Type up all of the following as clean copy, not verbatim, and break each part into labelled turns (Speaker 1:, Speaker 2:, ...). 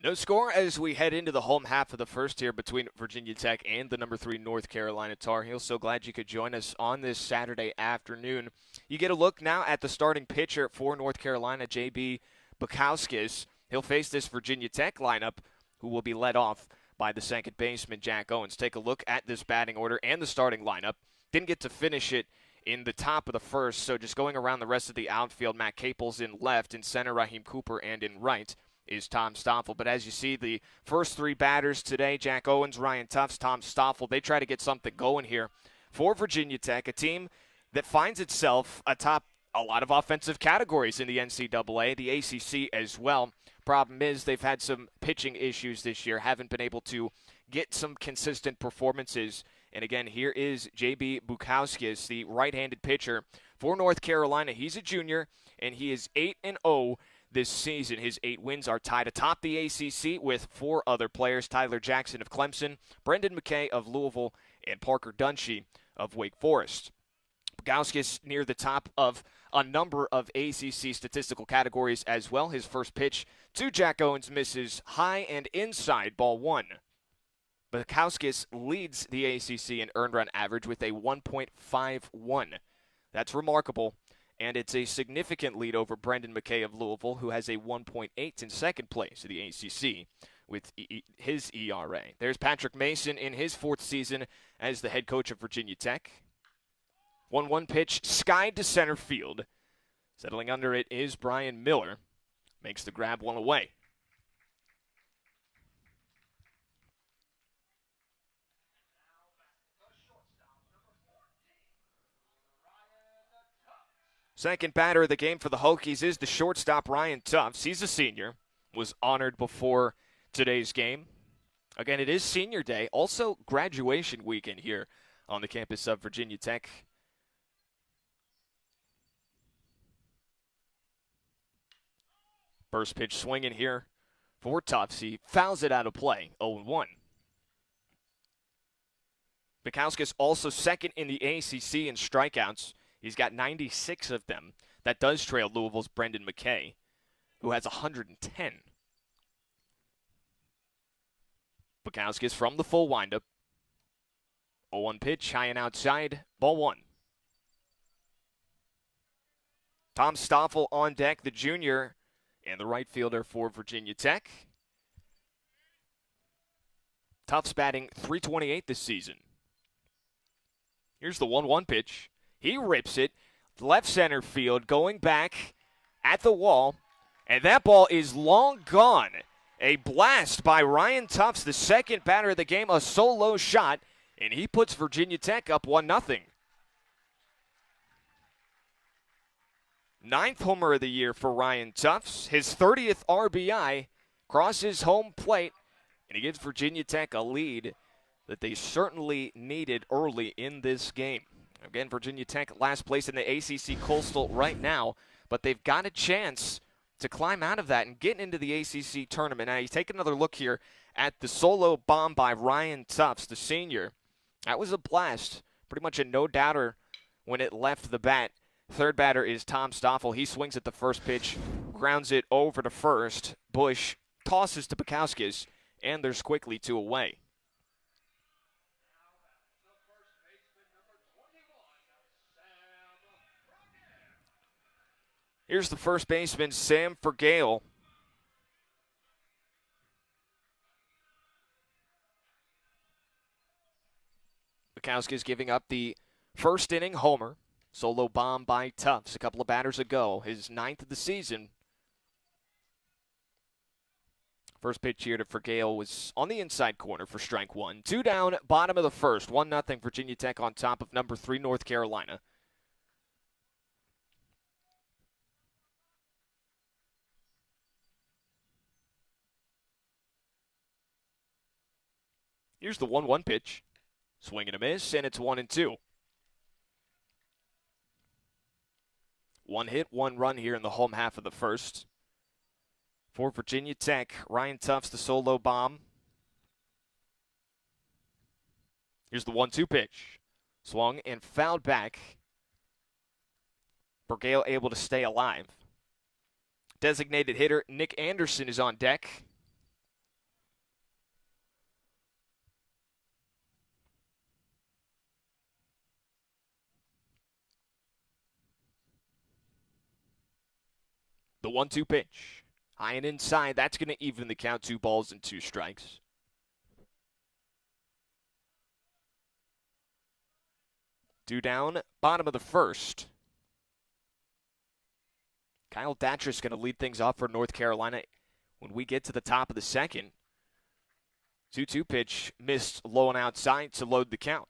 Speaker 1: No score as we head into the home half of the first here between Virginia Tech and the number 3 North Carolina Tar Heels. So glad you could join us on this Saturday afternoon. You get a look now at the starting pitcher for North Carolina, J.B. Bukowskis. He'll face this Virginia Tech lineup, who will be led off by the second baseman, Jack Owens. Take a look at this batting order and the starting lineup. Didn't get to finish it in the top of the first, so just going around the rest of the outfield, Matt Caples in left, in center, Raheem Cooper, and in right is Tom Stoffel. But as you see, the first three batters today, Jack Owens, Ryan Tufts, Tom Stoffel, they try to get something going here for Virginia Tech, a team that finds itself atop a lot of offensive categories in the NCAA, the ACC as well. Problem is they've had some pitching issues this year, haven't been able to get some consistent performances. And again, here is J.B. Bukowskis, the right-handed pitcher for North Carolina. He's a junior, and he is 8-0 this season. His 8 wins are tied atop the ACC with 4 other players: Tyler Jackson of Clemson, Brendan McKay of Louisville, and Parker Dunshee of Wake Forest. Bukowskis near the top of a number of ACC statistical categories as well. His first pitch to Jack Owens misses high and inside, ball 1. Bukowskis leads the ACC in earned run average with a 1.51. That's remarkable, and it's a significant lead over Brendan McKay of Louisville, who has a 1.8 in second place in the ACC with his ERA. There's Patrick Mason in his 4th season as the head coach of Virginia Tech. 1-1 pitch, skied to center field. Settling under it is Brian Miller. Makes the grab one away. Second batter of the game for the Hokies is the shortstop, Ryan Tufts. He's a senior, was honored before today's game. Again, it is senior day, also graduation weekend here on the campus of Virginia Tech. First pitch swinging here for Tufts. He fouls it out of play, 0-1. Bukowskis also second in the ACC in strikeouts. He's got 96 of them. That does trail Louisville's Brendan McKay, who has 110. Bukowskis from the full windup. 0-1 pitch, high and outside, ball 1. Tom Stoffel on deck, the junior and the right fielder for Virginia Tech. Tufts batting .328 this season. Here's the 1-1 pitch. He rips it, left center field, going back at the wall, and that ball is long gone. A blast by Ryan Tufts, the second batter of the game, a solo shot, and he puts Virginia Tech up 1-0. 9th homer of the year for Ryan Tufts. His 30th RBI crosses home plate, and he gives Virginia Tech a lead that they certainly needed early in this game. Again, Virginia Tech last place in the ACC Coastal right now, but they've got a chance to climb out of that and get into the ACC tournament. Now, you take another look here at the solo bomb by Ryan Tufts, the senior. That was a blast, pretty much a no-doubter when it left the bat. Third batter is Tom Stoffel. He swings at the first pitch, grounds it over to first. Bush tosses to Bukowskis, and there's quickly 2 away. Here's the first baseman, Sam Fergale. Bukowskis giving up the first inning homer. Solo bomb by Tufts a couple of batters ago. His 9th of the season. First pitch here to Fergale was on the inside corner for strike 1. 2 down, bottom of the first. 1-0 Virginia Tech on top of number 3 North Carolina. Here's the 1-1 pitch. Swing and a miss, and it's 1-2. 1 hit, 1 run here in the home half of the first. For Virginia Tech, Ryan Tufts, the solo bomb. Here's the 1-2 pitch. Swung and fouled back. Fergale able to stay alive. Designated hitter Nick Anderson is on deck. The 1-2 pitch. High and inside. That's going to even the count. 2 balls and 2 strikes. Two down, bottom of the first. Kyle Datris going to lead things off for North Carolina when we get to the top of the second. 2-2 pitch missed low and outside to load the count.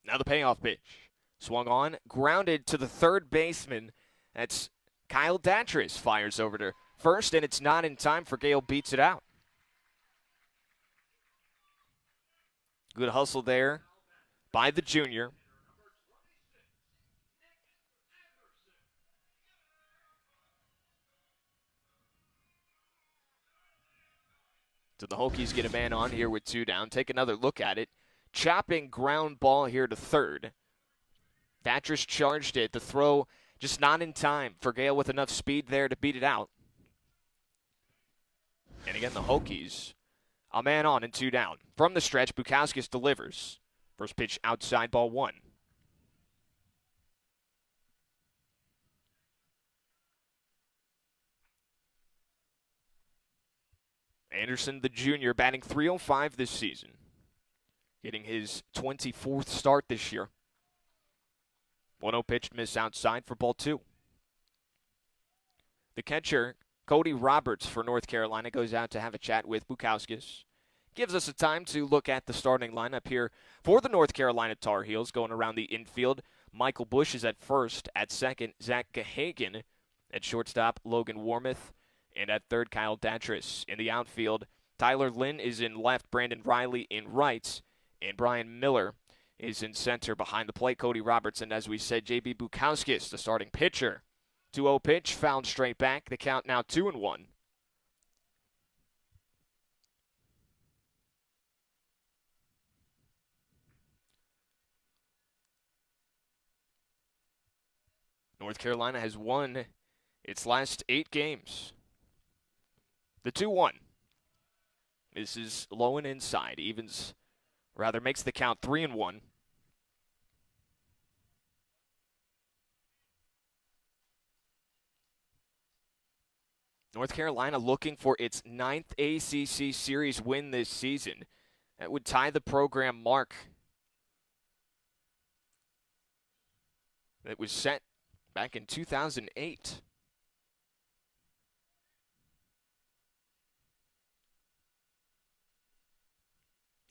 Speaker 1: Now the payoff pitch. Swung on, grounded to the third baseman. That's Kyle Datris. Fires over to first, and it's not in time. For Gale beats it out. Good hustle there by the junior. So the Hokies get a man on here with 2 down. Take another look at it. Chopping ground ball here to third. Datris charged it. The throw just not in time for Gale with enough speed there to beat it out. And again, the Hokies, a man on and 2 down. From the stretch, Bukauskas delivers. First pitch outside, ball 1. Anderson, the junior, batting .305 this season. Getting his 24th start this year. 1-0 pitch miss outside for ball 2. The catcher, Cody Roberts for North Carolina, goes out to have a chat with Bukauskas. Gives us a time to look at the starting lineup here for the North Carolina Tar Heels. Going around the infield, Michael Bush is at first. At second, Zach Gahagan. At shortstop, Logan Warmoth. And at third, Kyle Datris. In the outfield, Tyler Lynn is in left, Brandon Riley in right, and Brian Miller is in center. Behind the plate, Cody Roberts, and as we said, J.B. Bukauskas, the starting pitcher. 2-0 pitch, fouled straight back. The count now 2-1. North Carolina has won its last 8 games. The 2-1. This is low and inside. Makes the count 3-1. North Carolina looking for its 9th ACC Series win this season. That would tie the program mark that was set back in 2008.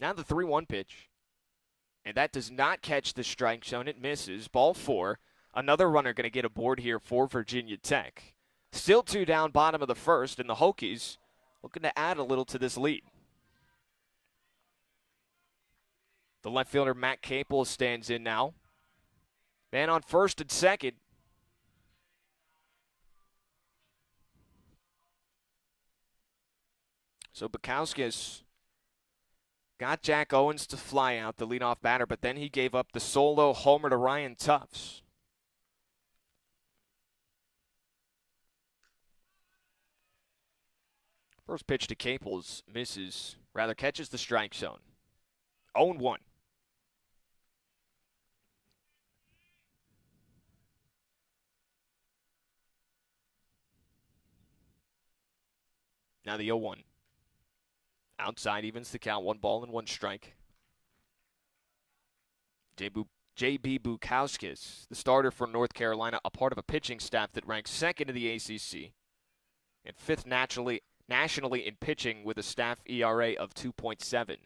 Speaker 1: Now the 3-1 pitch. And that does not catch the strike zone. It misses. Ball 4. Another runner going to get aboard here for Virginia Tech. Still 2 down, bottom of the first, and the Hokies looking to add a little to this lead. The left fielder, Matt Capel, stands in now. Man on first and second. So Bukauskas got Jack Owens to fly out, the leadoff batter, but then he gave up the solo homer to Ryan Tufts. First pitch to Capels catches the strike zone. 0-1. Now the 0-1. Outside evens the count, 1 ball and 1 strike. J.B. Bukauskas, the starter for North Carolina, a part of a pitching staff that ranks 2nd in the ACC and 5th nationally in pitching with a staff ERA of 2.7.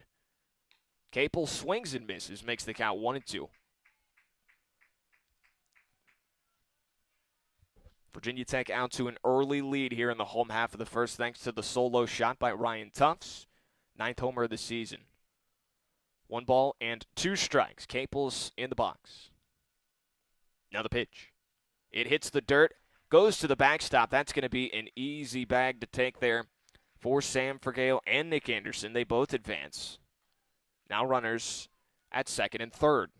Speaker 1: Capel swings and misses, makes the count 1-2. Virginia Tech out to an early lead here in the home half of the first thanks to the solo shot by Ryan Tufts. 9th homer of the season. 1 ball and 2 strikes. Capel's in the box. Now the pitch. It hits the dirt, goes to the backstop. That's going to be an easy bag to take there for Sam Fergale and Nick Anderson. They both advance. Now runners at second and third.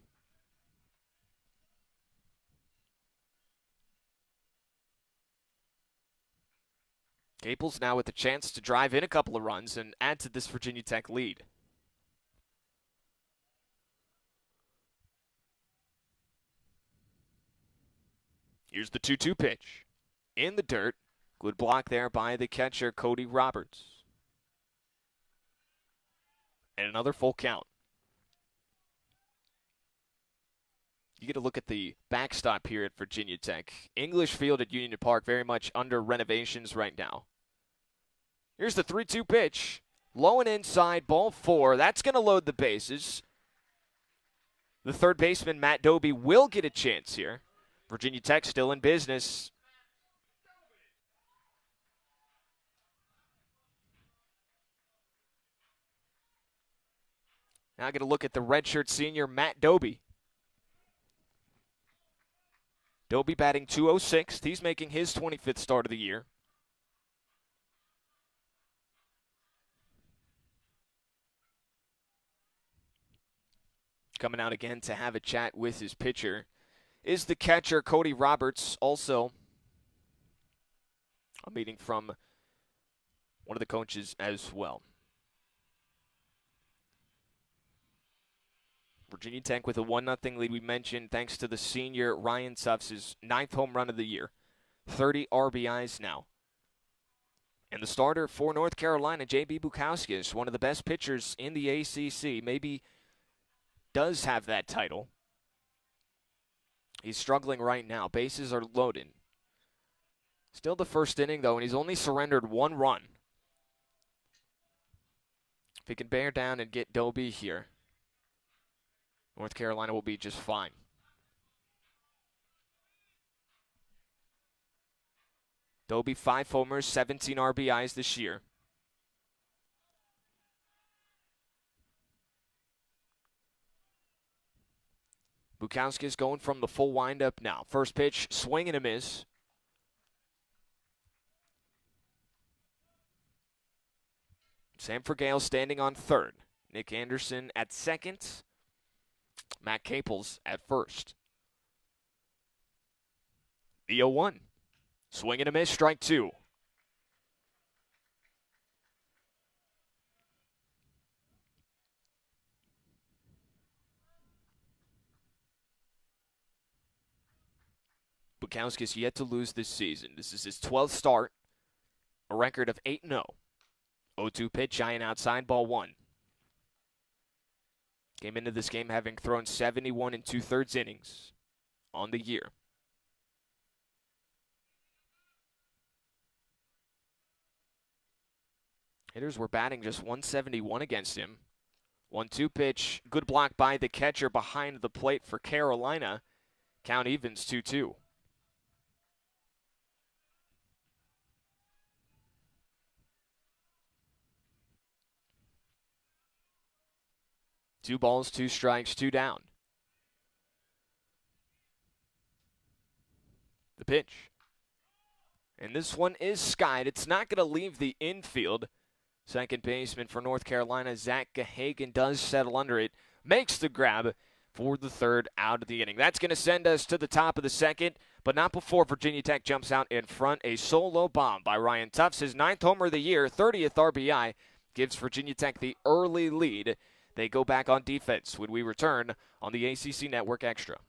Speaker 1: Capel's now with the chance to drive in a couple of runs and add to this Virginia Tech lead. Here's the 2-2 pitch. In the dirt. Good block there by the catcher, Cody Roberts. And another full count. You get a look at the backstop here at Virginia Tech. English Field at Union Park very much under renovations right now. Here's the 3-2 pitch. Low and inside, ball 4. That's going to load the bases. The third baseman, Matt Doby, will get a chance here. Virginia Tech still in business. Now get a look at the redshirt senior, Matt Doby. Doby batting .206. He's making his 25th start of the year. Coming out again to have a chat with his pitcher is the catcher, Cody Roberts. Also a meeting from one of the coaches as well. Virginia Tech with a 1-0 lead. We mentioned thanks to the senior Ryan Tufts' 9th home run of the year. 30 RBIs now. And the starter for North Carolina, J.B. Bukowskis, one of the best pitchers in the ACC, maybe does have that title. He's struggling right now. Bases are loaded. Still the first inning, though, and he's only surrendered 1 run. If he can bear down and get Doby here, North Carolina will be just fine. Doby, 5 homers, 17 RBIs this year. Bukowski's going from the full windup now. First pitch, swing and a miss. Sam Fergale standing on third. Nick Anderson at second. Matt Caples at first. The 0-1. Swing and a miss, strike 2. Bukowski's yet to lose this season. This is his 12th start. A record of 8-0. 0-2 pitch, giant outside, ball 1. Came into this game having thrown 71 2/3 innings on the year. Hitters were batting just 171 against him. 1-2 pitch, good block by the catcher behind the plate for Carolina. Count evens 2-2. Two balls, 2 strikes, 2 down. The pitch. And this one is skied. It's not going to leave the infield. Second baseman for North Carolina, Zach Gahagan, does settle under it. Makes the grab for the third out of the inning. That's going to send us to the top of the second, but not before Virginia Tech jumps out in front. A solo bomb by Ryan Tufts, his 9th homer of the year, 30th RBI, gives Virginia Tech the early lead. They go back on defense when we return on the ACC Network Extra.